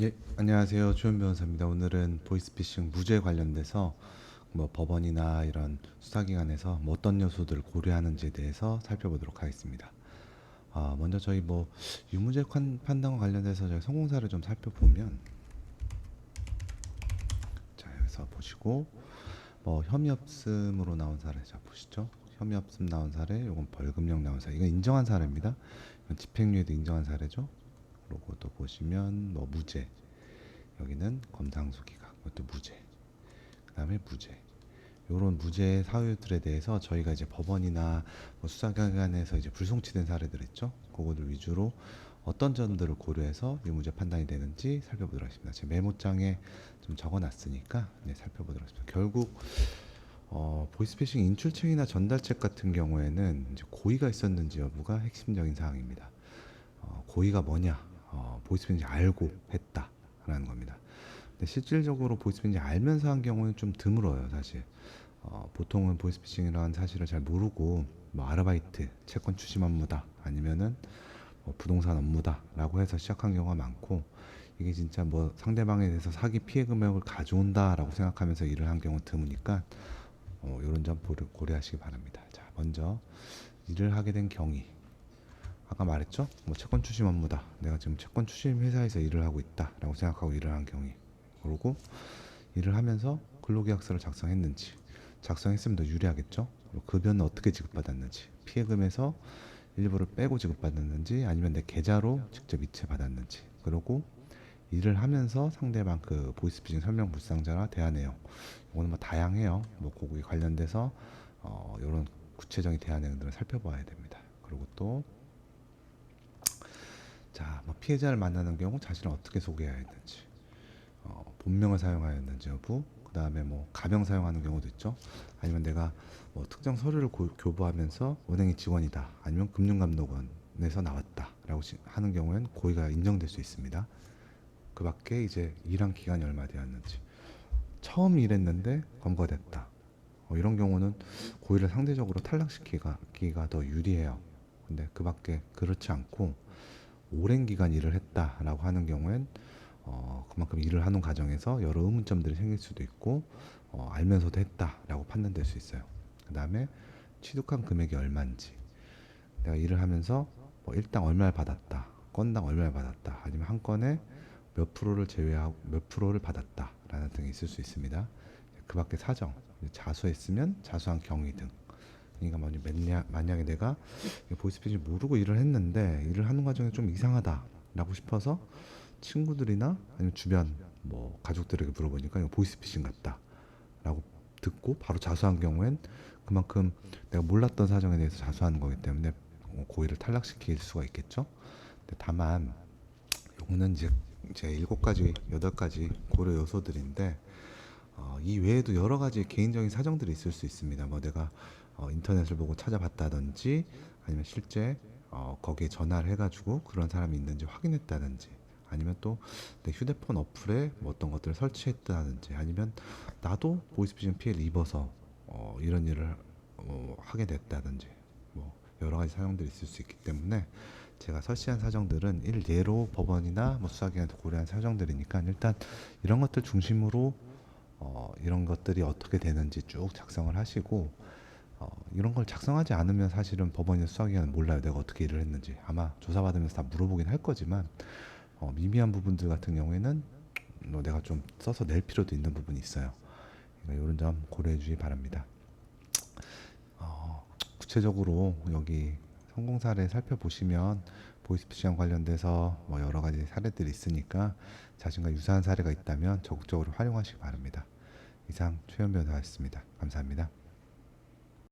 예, 안녕하세요. 조현 변호사입니다. 오늘은 보이스피싱 무죄 관련돼서 뭐 법원이나 이런 수사기관에서 뭐 어떤 요소들을 고려하는지에 대해서 살펴보도록 하겠습니다. 먼저 저희 뭐 유무죄 판단과 관련돼서 저희 성공 사를 좀 살펴보면, 자 여기서 보시고 뭐 혐의 없음으로 나온 사례, 자 보시죠. 혐의 없음 나온 사례, 이건 벌금형 나온 사례, 이건 인정한 사례입니다. 이건 집행유예도 인정한 사례죠. 그리고 또 보시면 뭐 무죄, 여기는 검상수 기각, 이것도 무죄. 그다음에 무죄. 요런 무죄 사유들에 대해서 저희가 이제 법원이나 뭐 수사기관에서 이제 불송치된 사례들 있죠. 그거들 위주로 어떤 점들을 고려해서 유무죄 판단이 되는지 살펴보도록 하겠습니다. 제 메모장에 좀 적어놨으니까 살펴보도록 하겠습니다. 결국 보이스피싱 인출책이나 전달책 같은 경우에는 이제 고의가 있었는지 여부가 핵심적인 사항입니다. 고의가 뭐냐? 보이스피싱 알고 했다라는 겁니다. 근데 실질적으로 보이스피싱 알면서 한 경우는 좀 드물어요, 사실. 보통은 보이스피싱이라는 사실을 잘 모르고 뭐 아르바이트, 채권 추심 업무다, 아니면은 뭐 부동산 업무다라고 해서 시작한 경우가 많고, 이게 진짜 뭐 상대방에 대해서 사기 피해 금액을 가져온다라고 생각하면서 일을 한 경우 드무니까 이런 점 고려하시기 바랍니다. 자, 먼저 일을 하게 된 경위. 아까 말했죠? 뭐 채권 추심 업무다. 내가 지금 채권 추심 회사에서 일을 하고 있다라고 생각하고 일을 한 경위. 그리고 일을 하면서 근로계약서를 작성했는지, 작성했으면 더 유리하겠죠. 그리고 급여는 어떻게 지급받았는지, 피해금에서 일부를 빼고 지급받았는지, 아니면 내 계좌로 직접 이체받았는지, 그리고 일을 하면서 상대방 그 보이스피싱 설명 불상자나 대화 내용, 이거는 뭐 다양해요. 뭐 그거에 관련돼서 이런 구체적인 대화 내용들을 살펴봐야 됩니다. 그리고 또 자, 뭐 피해자를 만나는 경우 자신을 어떻게 소개해야 했는지, 본명을 사용하였는지 여부, 그 다음에 뭐 가명 사용하는 경우도 있죠. 아니면 내가 뭐 특정 서류를 교부하면서 은행의 직원이다, 아니면 금융감독원에서 나왔다라고 하는 경우에는 고의가 인정될 수 있습니다. 그 밖에 이제 일한 기간이 얼마 되었는지, 처음 일했는데 검거됐다, 이런 경우는 고의를 상대적으로 탈락시키기가 더 유리해요. 근데 그 밖에 그렇지 않고 오랜 기간 일을 했다라고 하는 경우엔 그만큼 일을 하는 과정에서 여러 의문점들이 생길 수도 있고, 알면서도 했다라고 판단될 수 있어요. 그 다음에 취득한 금액이 얼마인지, 내가 일을 하면서 뭐 일당 얼마를 받았다, 건당 얼마를 받았다, 아니면 한 건에 몇 프로를 제외하고 몇 프로를 받았다라는 등이 있을 수 있습니다. 그 밖에 사정, 자수했으면 자수한 경위 등. 그러니까 만약에 내가 보이스피싱 모르고 일을 했는데 일을 하는 과정에 좀 이상하다라고 싶어서 친구들이나 아니면 주변 뭐 가족들에게 물어보니까 이거 보이스피싱 같다라고 듣고 바로 자수한 경우엔 그만큼 내가 몰랐던 사정에 대해서 자수하는 거기 때문에 고의를 탈락시킬 수가 있겠죠. 근데 다만 요거는 이제 제 7가지, 8가지 고려 요소들인데, 이 외에도 여러 가지 개인적인 사정들이 있을 수 있습니다. 뭐 내가 인터넷을 보고 찾아봤다든지, 아니면 실제 거기에 전화를 해가지고 그런 사람이 있는지 확인했다든지, 아니면 또 내 휴대폰 어플에 뭐 어떤 것들을 설치했다든지, 아니면 나도 보이스피싱 피해를 입어서 이런 일을 하게 됐다든지, 뭐 여러 가지 사정들이 있을 수 있기 때문에 제가 설치한 사정들은 일례로 법원이나 뭐 수사기관에서 고려한 사정들이니까, 일단 이런 것들 중심으로 이런 것들이 어떻게 되는지 쭉 작성을 하시고, 이런 걸 작성하지 않으면 사실은 법원이나 수사기관은 몰라요. 내가 어떻게 일을 했는지. 아마 조사받으면서 다 물어보긴 할 거지만, 미미한 부분들 같은 경우에는 내가 좀 써서 낼 필요도 있는 부분이 있어요. 그러니까 이런 점 고려해 주시기 바랍니다. 구체적으로 여기 성공 사례 살펴보시면 보이스피싱 관련돼서 뭐 여러 가지 사례들이 있으니까 자신과 유사한 사례가 있다면 적극적으로 활용하시기 바랍니다. 이상 최현 변호사였습니다. 감사합니다.